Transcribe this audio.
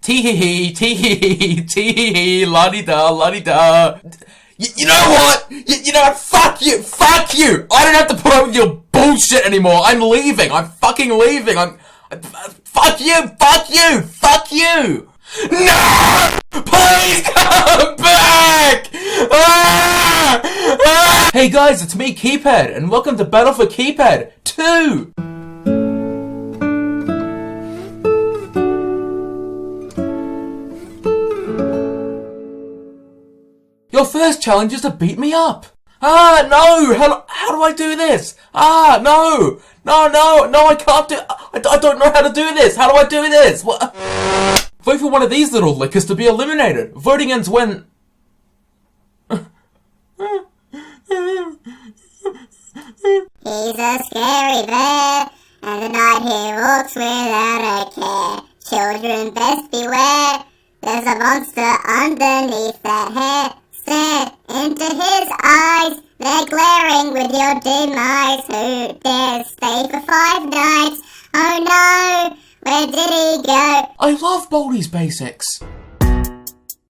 Tee-hee-hee, tee-hee-hee, tee-hee-hee, la-di-da, la-di-da. You know what? You know what? Fuck you! Fuck you! I don't have to put up with your bullshit anymore. I'm leaving. I'm fucking leaving. Fuck you! Fuck you! Fuck you! No! Please come back! Ah! Ah! Hey guys, it's me, Keypad, and welcome to Battle for Keypad 2! Your first challenge is to beat me up. Ah, no! How do I do this? Ah, no! No, I can't do... I don't know how to do this. How do I do this? What? Vote for one of these little lickers to be eliminated. Voting ends when... He's a scary bear, and at night he walks without a care. Children best beware, there's a monster underneath that hair. Stare into his eyes, they're glaring with your demise. Who dares stay for 5 nights? Oh no, where did he go? I love Baldi's Basics.